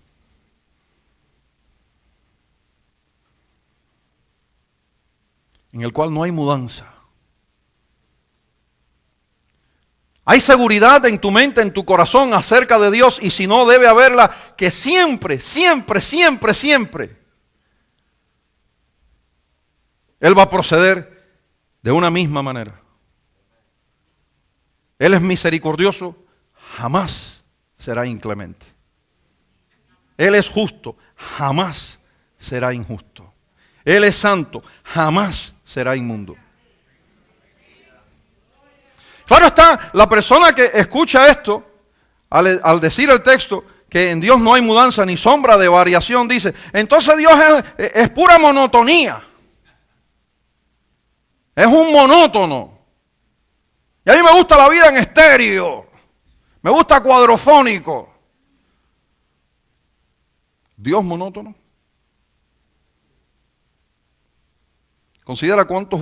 En el cual no hay mudanza. Hay seguridad en tu mente, en tu corazón acerca de Dios, y si no debe haberla, que siempre, siempre, siempre, siempre Él va a proceder de una misma manera. Él es misericordioso, jamás será inclemente. Él es justo, jamás será injusto. Él es santo, jamás será inmundo. Claro está, la persona que escucha esto, al decir el texto que en Dios no hay mudanza ni sombra de variación, dice, entonces Dios es pura monotonía. Es un monótono. Y a mí me gusta la vida en estéreo. Me gusta cuadrofónico. ¿Dios monótono? Considera cuántos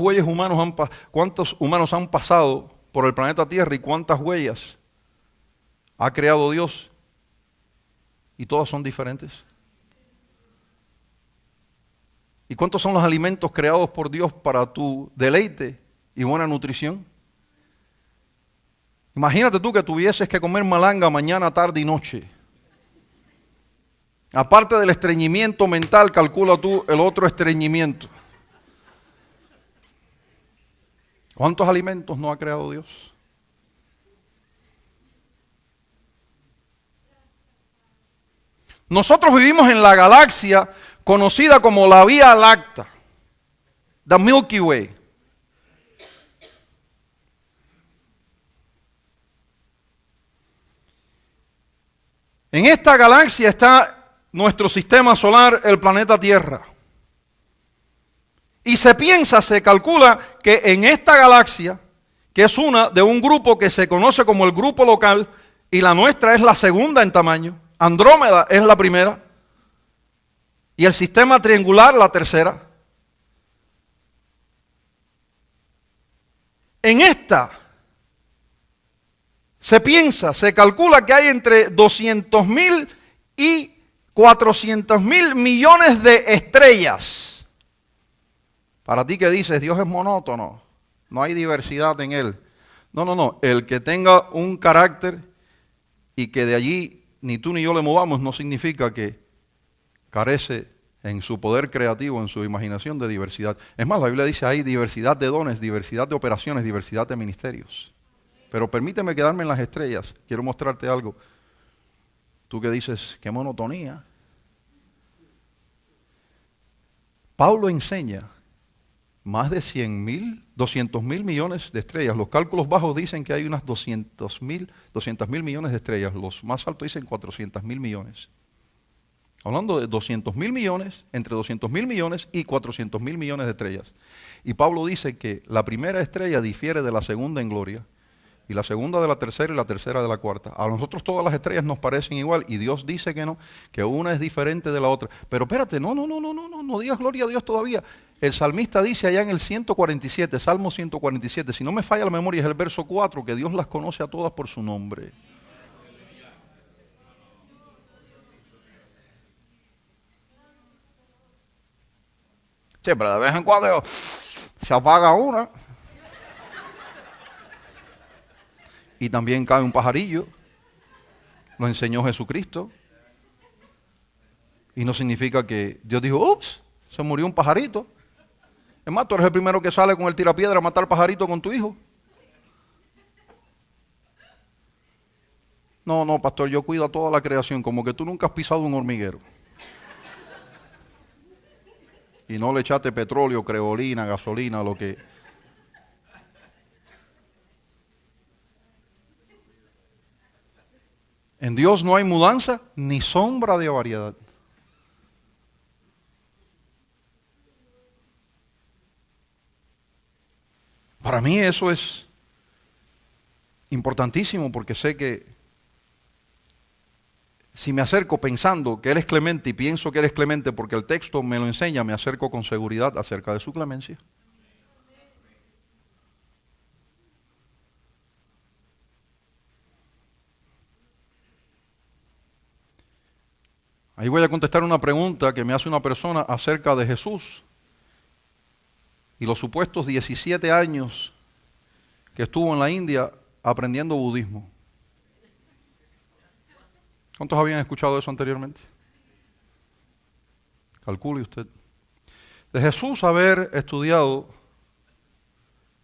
humanos han pasado por el planeta Tierra y cuántas huellas ha creado Dios. Y todas son diferentes. ¿Y cuántos son los alimentos creados por Dios para tu deleite y buena nutrición? Imagínate tú que tuvieses que comer malanga mañana, tarde y noche. Aparte del estreñimiento mental, calcula tú el otro estreñimiento. ¿Cuántos alimentos no ha creado Dios? Nosotros vivimos en la galaxia conocida como la Vía Láctea, the Milky Way. En esta galaxia está nuestro sistema solar, el planeta Tierra. Y se calcula que en esta galaxia, que es una de un grupo que se conoce como el grupo local, y la nuestra es la segunda en tamaño, Andrómeda es la primera, y el sistema triangular la tercera. En esta se calcula que hay entre 200,000 y 400,000 millones de estrellas. Para ti que dices, Dios es monótono, no hay diversidad en Él. No. El que tenga un carácter y que de allí ni tú ni yo le movamos no significa que carece en su poder creativo, en su imaginación de diversidad. Es más, la Biblia dice hay diversidad de dones, diversidad de operaciones, diversidad de ministerios. Pero permíteme quedarme en las estrellas. Quiero mostrarte algo. Tú que dices, qué monotonía. Pablo enseña más de 200,000 millones de estrellas. Los cálculos bajos dicen que hay unas 200,000 millones de estrellas. Los más altos dicen 400,000 millones. Hablando de 200,000 millones, entre 200,000 millones y 400,000 millones de estrellas. Y Pablo dice que la primera estrella difiere de la segunda en gloria, y la segunda de la tercera y la tercera de la cuarta. A nosotros todas las estrellas nos parecen igual y Dios dice que no, que una es diferente de la otra. Pero espérate, no digas gloria a Dios todavía. El salmista dice allá en el 147, Salmo 147, si no me falla la memoria es el verso 4, que Dios las conoce a todas por su nombre. Sí, pero de vez en cuando se apaga una. Y también cae un pajarillo. Lo enseñó Jesucristo. Y no significa que Dios dijo, ups, se murió un pajarito. Es más, tú eres el primero que sale con el tirapiedra a matar pajarito con tu hijo. No, no, pastor, yo cuido a toda la creación, como que tú nunca has pisado un hormiguero. Y no le echaste petróleo, creolina, gasolina, lo que... En Dios no hay mudanza ni sombra de variedad. Para mí eso es importantísimo porque sé que si me acerco pensando que Él es clemente y pienso que Él es clemente porque el texto me lo enseña, me acerco con seguridad acerca de su clemencia. Ahí voy a contestar una pregunta que me hace una persona acerca de Jesús y los supuestos 17 años que estuvo en la India aprendiendo budismo. ¿Cuántos habían escuchado eso anteriormente? Calcule usted. De Jesús haber estudiado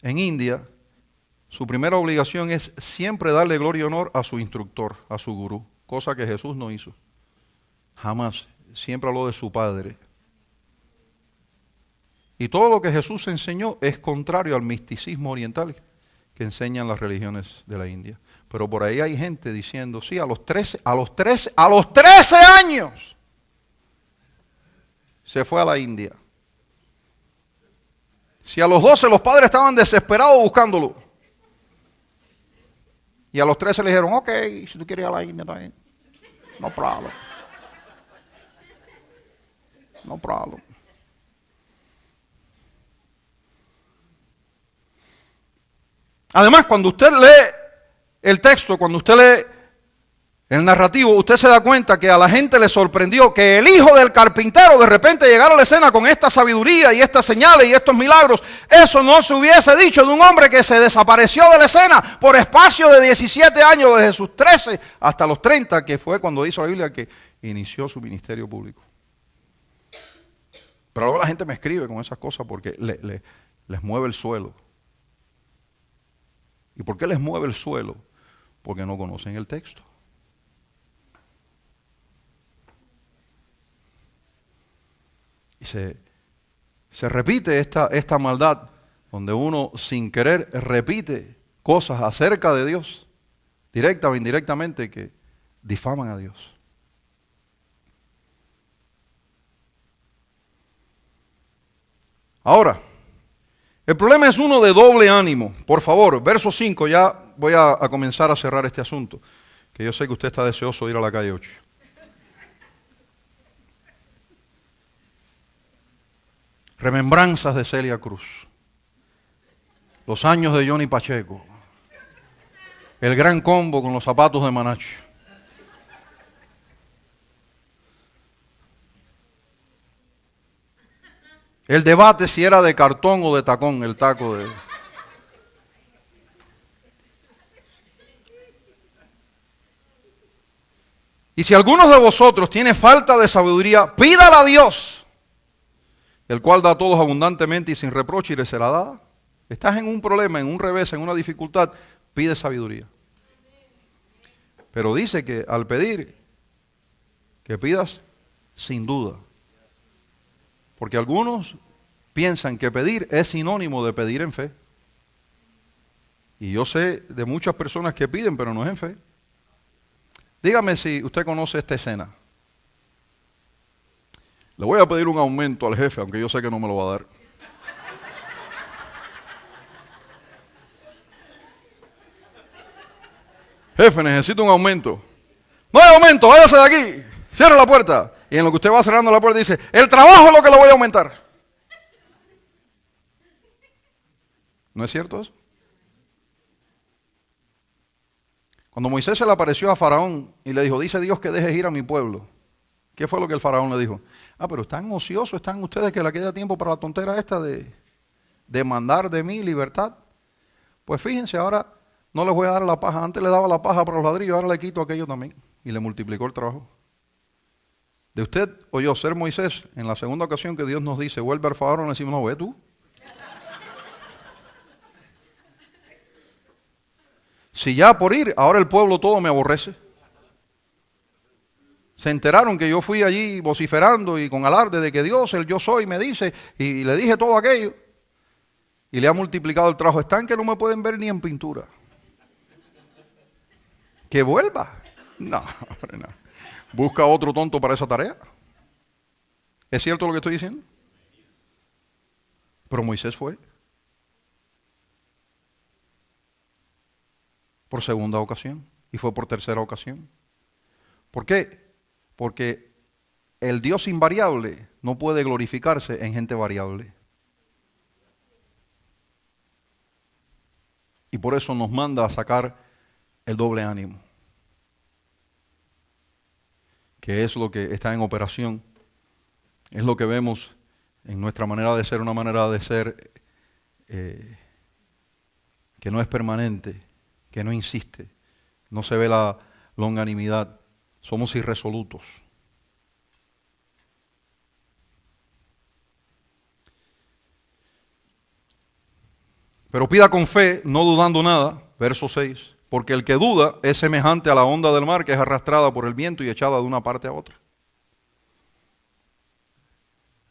en India, su primera obligación es siempre darle gloria y honor a su instructor, a su gurú, cosa que Jesús no hizo. Jamás. Siempre habló de su Padre. Y todo lo que Jesús enseñó es contrario al misticismo oriental que enseñan las religiones de la India. Pero por ahí hay gente diciendo, sí, a los 13 años se fue a la India. Si a los 12 los padres estaban desesperados buscándolo. Y a los 13 le dijeron, ok, si tú quieres ir a la India también. No problem. No problem. Además, cuando usted lee el texto, cuando usted lee el narrativo, usted se da cuenta que a la gente le sorprendió que el hijo del carpintero de repente llegara a la escena con esta sabiduría y estas señales y estos milagros. Eso no se hubiese dicho de un hombre que se desapareció de la escena por espacio de 17 años, desde sus 13 hasta los 30, que fue cuando dice la Biblia que inició su ministerio público. Pero luego la gente me escribe con esas cosas porque les mueve el suelo. ¿Y por qué les mueve el suelo? Porque no conocen el texto. Y se repite esta maldad, donde uno sin querer repite cosas acerca de Dios, directa o indirectamente, que difaman a Dios. Ahora, el problema es uno de doble ánimo. Por favor, verso 5, ya voy a comenzar a cerrar este asunto, que yo sé que usted está deseoso de ir a la calle 8. Remembranzas de Celia Cruz. Los años de Johnny Pacheco. El gran combo con los zapatos de Manacho. El debate si era de cartón o de tacón, el taco de... Y si algunos de vosotros tiene falta de sabiduría, pídala a Dios, el cual da a todos abundantemente y sin reproche y le será dada. Estás en un problema, en un revés, en una dificultad, pide sabiduría. Pero dice que al pedir, que pidas sin duda. Porque algunos piensan que pedir es sinónimo de pedir en fe. Y yo sé de muchas personas que piden, pero no es en fe. Dígame si usted conoce esta escena. Le voy a pedir un aumento al jefe, aunque yo sé que no me lo va a dar. Jefe, necesito un aumento. No hay aumento, váyase de aquí. Cierre la puerta. Y en lo que usted va cerrando la puerta dice, el trabajo es lo que le voy a aumentar. ¿No es cierto eso? Cuando Moisés se le apareció a Faraón y le dijo, dice Dios que dejes ir a mi pueblo, ¿Qué fue lo que el faraón le dijo? Pero están ociosos, están ustedes que le queda tiempo para la tontera esta de demandar de mí libertad. Pues fíjense, ahora no les voy a dar la paja. Antes le daba la paja para los ladrillos, ahora le quito aquello también. Y le multiplicó el trabajo. De usted o yo ser Moisés, en la segunda ocasión que Dios nos dice, vuelve al faraón, le decimos, no, ve tú. Si ya por ir, ahora el pueblo todo me aborrece. Se enteraron que yo fui allí vociferando y con alarde de que Dios, el yo soy, me dice, y le dije todo aquello. Y le ha multiplicado el trabajo. Están que no me pueden ver ni en pintura. Que vuelva. No, hombre, no. Busca otro tonto para esa tarea. ¿Es cierto lo que estoy diciendo? Pero Moisés fue. Por segunda ocasión. Y fue por tercera ocasión. ¿Por qué? Porque el Dios invariable no puede glorificarse en gente variable. Y por eso nos manda a sacar el doble ánimo, que es lo que está en operación, es lo que vemos en nuestra manera de ser, una manera de ser que no es permanente, que no insiste, no se ve la longanimidad, somos irresolutos. Pero pida con fe, no dudando nada, verso 6, porque el que duda es semejante a la onda del mar que es arrastrada por el viento y echada de una parte a otra.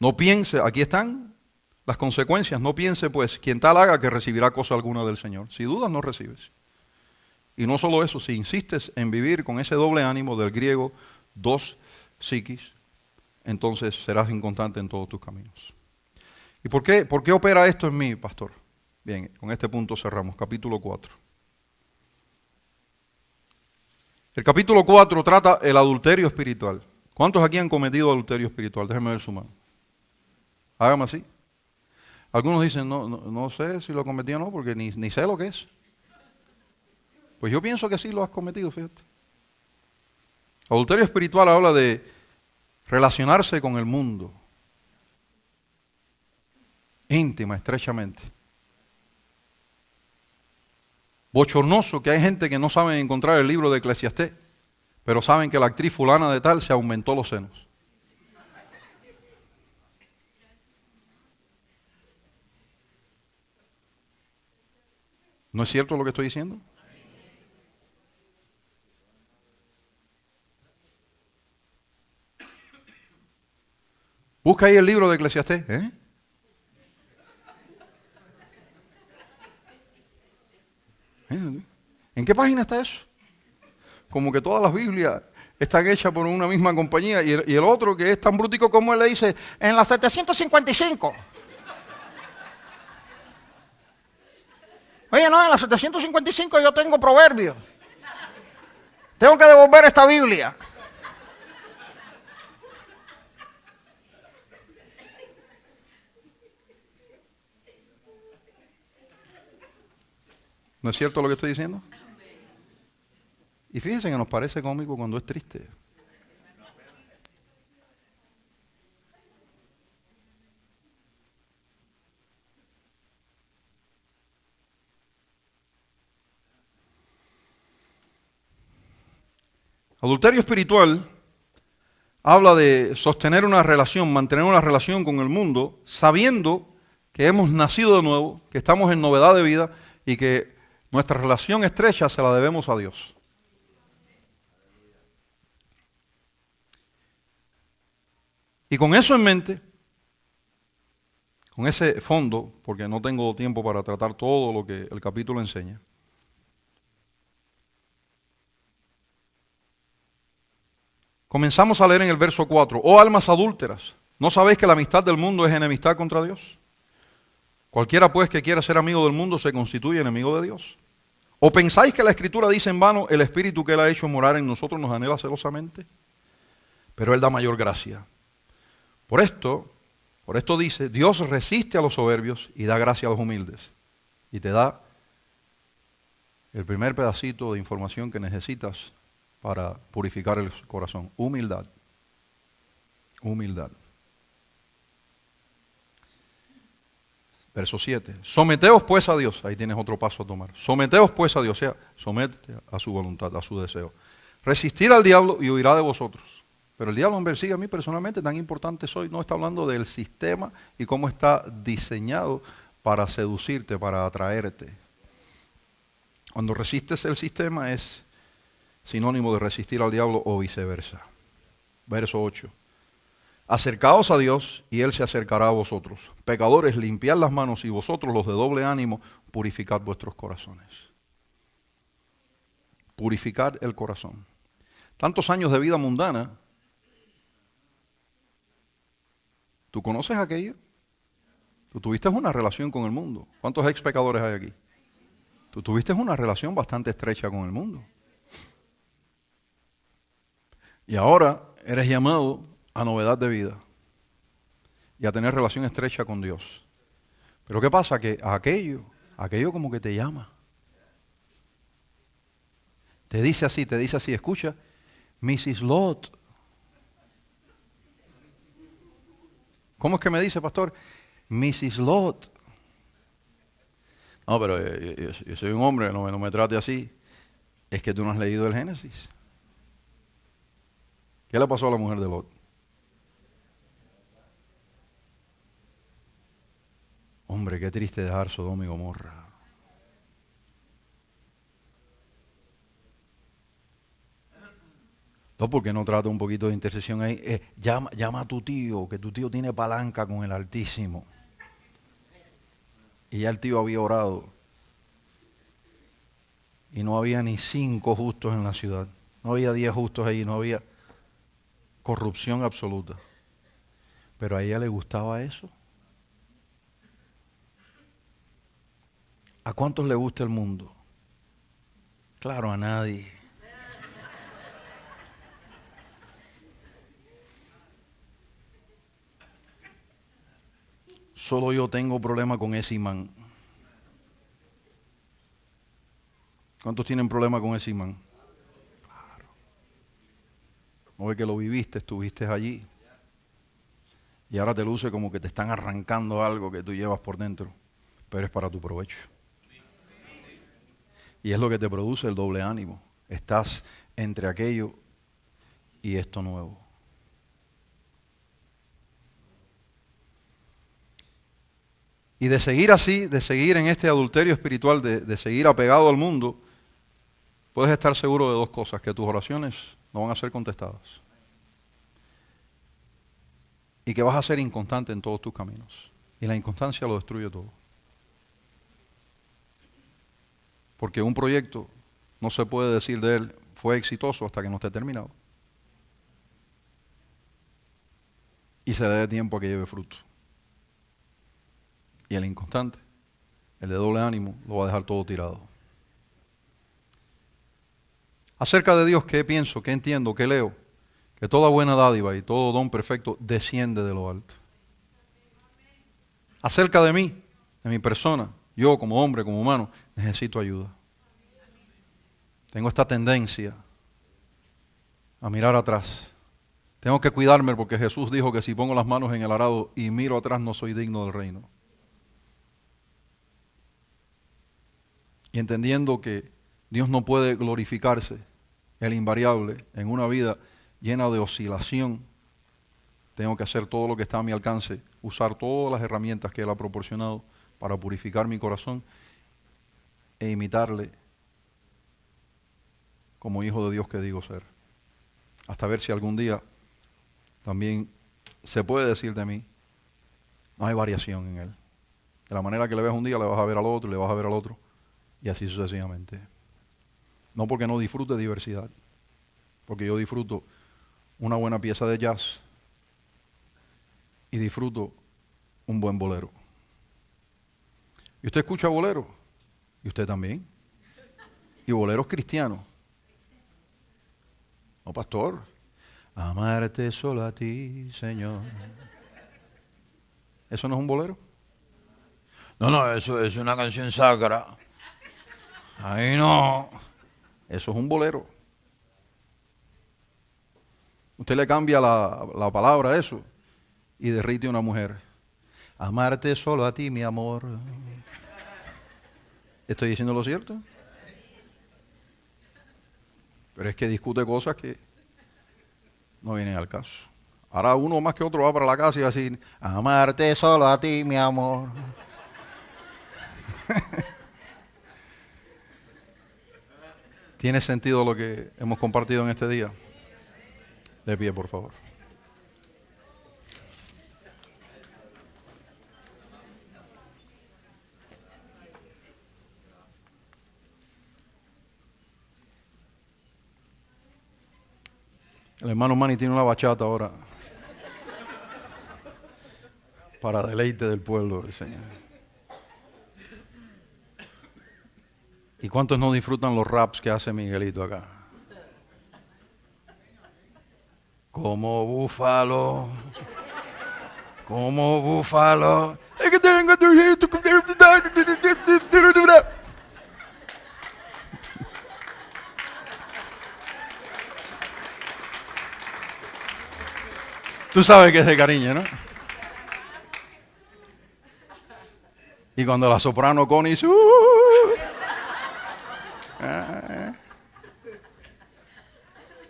No piense, aquí están las consecuencias, no piense pues quien tal haga que recibirá cosa alguna del Señor. Si dudas no recibes. Y no solo eso, si insistes en vivir con ese doble ánimo del griego dos psiquis, entonces serás inconstante en todos tus caminos. ¿Y por qué opera esto en mí, pastor? Bien, con este punto cerramos, capítulo 4. El capítulo 4 trata el adulterio espiritual. ¿Cuántos aquí han cometido adulterio espiritual? Déjenme ver su mano. Hágame así. Algunos dicen, no sé si lo cometí o no, porque ni sé lo que es. Pues yo pienso que sí lo has cometido, fíjate. Adulterio espiritual habla de relacionarse con el mundo. Íntima, estrechamente. Bochornoso que hay gente que no sabe encontrar el libro de Eclesiastés, pero saben que la actriz fulana de tal se aumentó los senos. ¿No es cierto lo que estoy diciendo? Busca ahí el libro de Eclesiastés. ¿En qué página está eso? Como que todas las Biblias están hechas por una misma compañía y el otro que es tan brutico como él le dice, en la 755. Oye, no, en la 755 yo tengo proverbios. Tengo que devolver esta Biblia. ¿No es cierto lo que estoy diciendo? Y fíjense que nos parece cómico cuando es triste. Adulterio espiritual habla de sostener una relación, mantener una relación con el mundo, sabiendo que hemos nacido de nuevo, que estamos en novedad de vida y que nuestra relación estrecha se la debemos a Dios. Y con eso en mente, con ese fondo, porque no tengo tiempo para tratar todo lo que el capítulo enseña, comenzamos a leer en el verso 4, oh almas adúlteras, ¿no sabéis que la amistad del mundo es enemistad contra Dios? Cualquiera pues que quiera ser amigo del mundo se constituye enemigo de Dios. ¿O pensáis que la Escritura dice en vano, el Espíritu que Él ha hecho morar en nosotros nos anhela celosamente? Pero Él da mayor gracia. Por esto dice, Dios resiste a los soberbios y da gracia a los humildes. Y te da el primer pedacito de información que necesitas para purificar el corazón. Humildad. Humildad. Verso 7. Someteos pues a Dios. Ahí tienes otro paso a tomar. Someteos pues a Dios. O sea, sométete a su voluntad, a su deseo. Resistir al diablo y huirá de vosotros. Pero el diablo me persigue a mí personalmente, tan importante soy. No está hablando del sistema y cómo está diseñado para seducirte, para atraerte. Cuando resistes el sistema es sinónimo de resistir al diablo o viceversa. Verso 8. Acercaos a Dios y Él se acercará a vosotros. Pecadores, limpiad las manos y vosotros los de doble ánimo, purificad vuestros corazones. Purificad el corazón. Tantos años de vida mundana. ¿Tú conoces aquello? Tú tuviste una relación con el mundo. ¿Cuántos ex pecadores hay aquí? Tú tuviste una relación bastante estrecha con el mundo. Y ahora eres llamado a novedad de vida y a tener relación estrecha con Dios. Pero ¿qué pasa? Que aquello como que te llama. Te dice así, escucha, Mrs. Lot. ¿Cómo es que me dice, pastor? Mrs. Lot. No, pero yo soy un hombre, no me trate así. Es que tú no has leído el Génesis. ¿Qué le pasó a la mujer de Lot? Hombre, qué triste dejar Sodoma y Gomorra. No, porque no trata un poquito de intercesión ahí. Llama a tu tío, que tu tío tiene palanca con el Altísimo. Y ya el tío había orado. Y no había ni 5 justos en la ciudad. No había 10 justos ahí, no había corrupción absoluta. Pero a ella le gustaba eso. ¿A cuántos le gusta el mundo? Claro, a nadie. Solo yo tengo problema con ese imán. ¿Cuántos tienen problema con ese imán? Claro. No ve que lo viviste, estuviste allí. Y ahora te luce como que te están arrancando algo que tú llevas por dentro. Pero es para tu provecho. Y es lo que te produce el doble ánimo. Estás entre aquello y esto nuevo. Y de seguir así, de seguir en este adulterio espiritual, de seguir apegado al mundo, puedes estar seguro de 2 cosas, que tus oraciones no van a ser contestadas. Y que vas a ser inconstante en todos tus caminos. Y la inconstancia lo destruye todo. Porque un proyecto no se puede decir de él fue exitoso hasta que no esté terminado. Y se le dé tiempo a que lleve fruto. Y el inconstante, el de doble ánimo, lo va a dejar todo tirado. Acerca de Dios, ¿qué pienso? ¿Qué entiendo? ¿Qué leo? Que toda buena dádiva y todo don perfecto desciende de lo alto. Acerca de mí, de mi persona, yo como hombre, como humano, necesito ayuda. Tengo esta tendencia a mirar atrás. Tengo que cuidarme porque Jesús dijo que si pongo las manos en el arado y miro atrás no soy digno del reino. Y entendiendo que Dios no puede glorificarse, el invariable, en una vida llena de oscilación, tengo que hacer todo lo que está a mi alcance, usar todas las herramientas que Él ha proporcionado para purificar mi corazón e imitarle como hijo de Dios que digo ser. Hasta ver si algún día también se puede decir de mí, no hay variación en Él. De la manera que le ves un día, le vas a ver al otro, le vas a ver al otro, y así sucesivamente. No porque no disfrute diversidad, porque yo disfruto una buena pieza de jazz y disfruto un buen bolero. ¿Y usted escucha bolero? ¿Y usted también? ¿Y boleros cristianos? No, pastor. Amarte solo a ti, Señor. ¿Eso no es un bolero? No, eso es una canción sacra. Ahí no. Eso es un bolero. Usted le cambia la palabra a eso y derrite a una mujer. Amarte solo a ti, mi amor. ¿Estoy diciendo lo cierto? Pero es que discute cosas que no vienen al caso. Ahora uno más que otro va para la casa y va a decir, amarte solo a ti, mi amor. ¿Tiene sentido lo que hemos compartido en este día? De pie, por favor. El hermano Manny tiene una bachata ahora para deleite del pueblo del Señor. ¿Y cuántos no disfrutan los raps que hace Miguelito acá? Como búfalo, como búfalo. Es que tengo tu jeito. Tú sabes que es de cariño, ¿no? Y cuando la soprano Connie dice,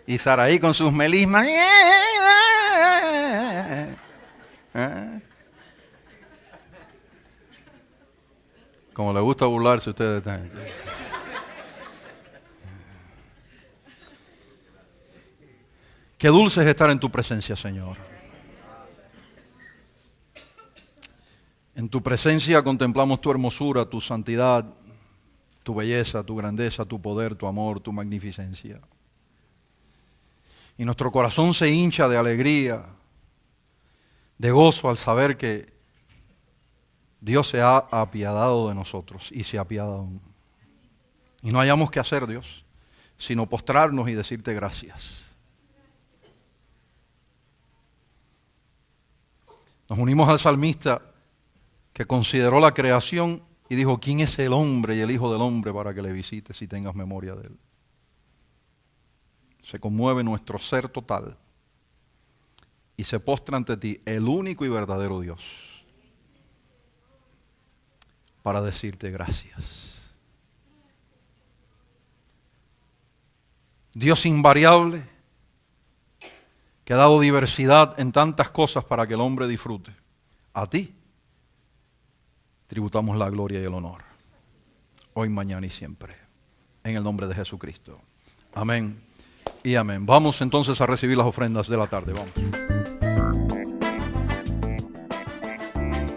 y Saraí con sus melismas, como le gusta burlarse a ustedes también. Qué dulce es estar en tu presencia, Señor. En tu presencia contemplamos tu hermosura, tu santidad, tu belleza, tu grandeza, tu poder, tu amor, tu magnificencia. Y nuestro corazón se hincha de alegría, de gozo al saber que Dios se ha apiadado de nosotros y se apiada aún. Y no hayamos que hacer, Dios, sino postrarnos y decirte gracias. Nos unimos al salmista que consideró la creación y dijo, ¿quién es el hombre y el hijo del hombre para que le visites y tengas memoria de él? Se conmueve nuestro ser total y se postra ante ti, el único y verdadero Dios, para decirte gracias. Dios invariable, que ha dado diversidad en tantas cosas para que el hombre disfrute. A ti tributamos la gloria y el honor, hoy, mañana y siempre, en el nombre de Jesucristo. Amén y amén. Vamos entonces a recibir las ofrendas de la tarde. Vamos.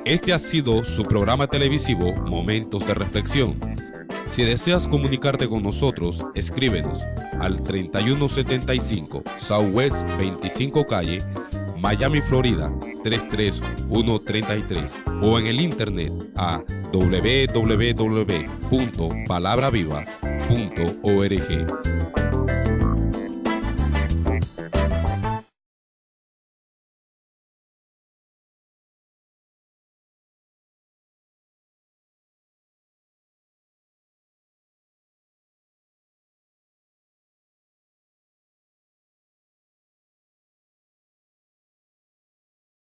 Este ha sido su programa televisivo Momentos de Reflexión. Si deseas comunicarte con nosotros, escríbenos al 3175 Southwest 25 Calle, Miami, Florida 33133 o en el internet a www.palabraviva.org.